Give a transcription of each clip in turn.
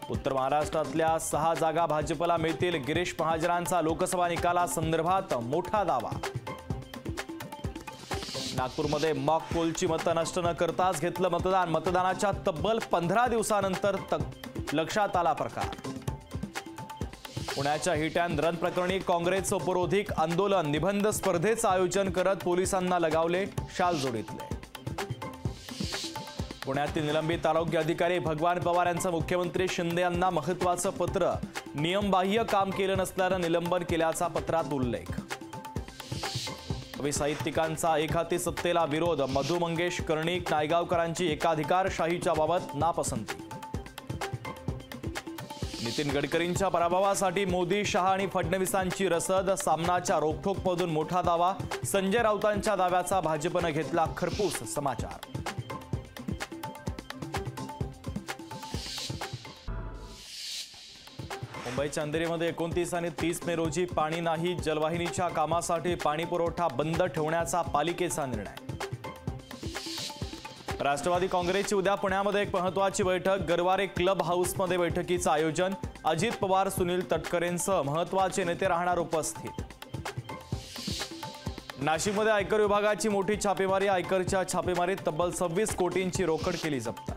उत्तर महाराष्ट्रातल्या 6 जागा भाजपला मिळतील। गिरीश महाजनांचा लोकसभा निकालासंदर्भात मोठा दावा। नागपूरमध्ये मॉक पोलची मतं नष्ट न करताच घेतलं मतदान। मतदानाच्या तब्बल 15 दिवसानंतर लक्षात आला प्रकार। पुण्याच्या हिट अँड रन प्रकरणी काँग्रेसचं उपरोधिक आंदोलन। निबंध स्पर्धेचं आयोजन करत पोलिसांना लगावले शाल जोडीतले। पुण्यातील निलंबित आरोग्य अधिकारी भगवान पवार यांचं मुख्यमंत्री शिंदे यांना महत्त्वाचं पत्र। नियमबाह्य काम केलं नसल्यानं निलंबन केल्याचा पत्रात उल्लेख। कवी साहित्यिकांचा एकहाती सत्तेला विरोध। मधु मंगेश कर्णिक नायगावकरांची एकाधिकारशाहीच्या बाबत नापसंती। नितीन गडकरींच्या पराभवासाठी मोदी, शहा आणि फडणवीसांची रसद। सामनाच्या रोखठोकमधून मोठा दावा। संजय राऊतांच्या दाव्याचा भाजपनं घेतला खरपूस समाचार। मुंबईच्या अंधेरीमध्ये 29 आणि 30 मे रोजी पाणी नाही। जलवाहिनीच्या कामासाठी पाणी पुरवठा बंद ठेवण्याचा पालिकेचा निर्णय। राष्ट्रवादी काँग्रेसची उद्या पुण्यामध्ये एक महत्त्वाची बैठक। गरवारे क्लब हाऊसमध्ये बैठकीचं आयोजन। अजित पवार, सुनील तटकरेंसह महत्त्वाचे नेते राहणार उपस्थित। नाशिकमध्ये आयकर विभागाची मोठी छापेमारी। आयकरच्या छापेमारीत तब्बल 26 कोटींची रोकड केली जप्त।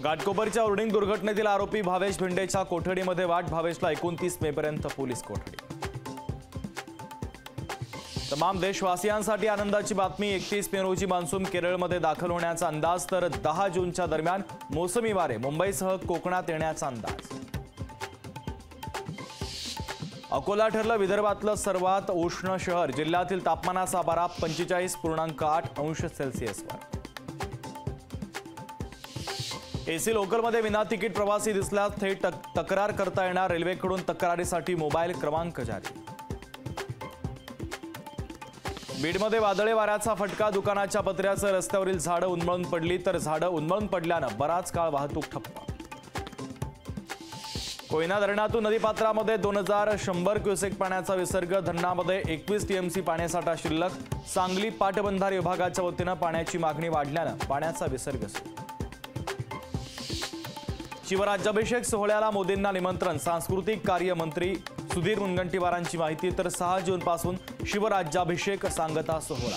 घाटकोपरच्या उर्डिंग दुर्घटनेतील आरोपी भावेश भिंडेच्या कोठडीमध्ये वाट। भावेशला 29 मेपर्यंत पोलीस कोठडी। तमाम देशवासियांसाठी आनंदाची बातमी। 31 मे रोजी मान्सून केरळमध्ये दाखल होण्याचा अंदाज, तर 10 जूनच्या दरम्यान मोसमी वारे मुंबईसह कोकणात येण्याचा अंदाज। अकोला ठरलं विदर्भातलं सर्वात उष्ण शहर। जिल्ह्यातील तापमानाचा पारा 45.8 अंश सेल्सिअसवर। एसी लोकलमध्ये विना तिकीट प्रवासी दिसल्यास थेट तक्रार करता येणार। रेल्वेकडून तक्रारीसाठी मोबाईल क्रमांक जारी। बीडमध्ये वादळी वाऱ्याचा फटका। दुकानाच्या पत्र्याचं रस्त्यावरील झाडं उन्मळून पडली, तर झाडं उन्मळून पडल्यानं बराच काळ वाहतूक ठप्प। कोयना धरणातून नदीपात्रामध्ये 2100 क्युसेक पाण्याचा विसर्ग। धरणामध्ये 21 टीएमसी पाणीसाठा शिल्लक। सांगली पाटबंधारे विभागाच्या वतीनं पाण्याची मागणी वाढल्यानं पाण्याचा विसर्ग सुरू। शिवराज्याभिषेक सोहळ्याला मोदींना निमंत्रण। सांस्कृतिक कार्य मंत्री सुधीर मुनगंटीवारांची माहिती, तर 6 जून पासून शिवराज्याभिषेक सांगता सोहळा।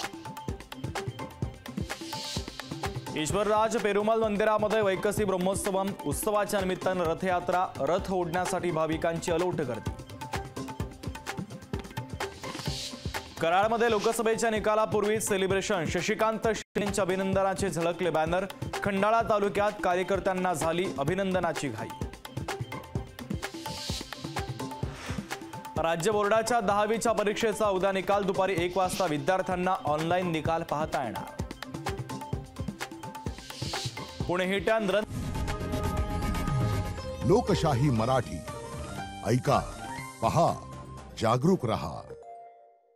ईश्वरराज पेरुमल मंदिरामध्ये वैकसी ब्रह्मोत्सवम। उत्सवाच्या निमित्तानं रथयात्रा। रथ ओढण्यासाठी भाविकांची अलोट गर्दी। कराडमध्ये लोकसभेच्या निकालापूर्वी सेलिब्रेशन। शशिकांत शिंदेंच्या अभिनंदनाचे झळकले बॅनर। खंडाळा तालुक्यात कार्यकर्त्यांना झाली अभिनंदनाची घाई। राज्य बोर्डाच्या 10वीच्या परीक्षेचा उद्या निकाल। दुपारी 1 वाजता विद्यार्थ्यांना ऑनलाईन निकाल पाहता येणार। Pune hit and run. लोकशाही मराठी ऐका, पहा, जागरूक रहा।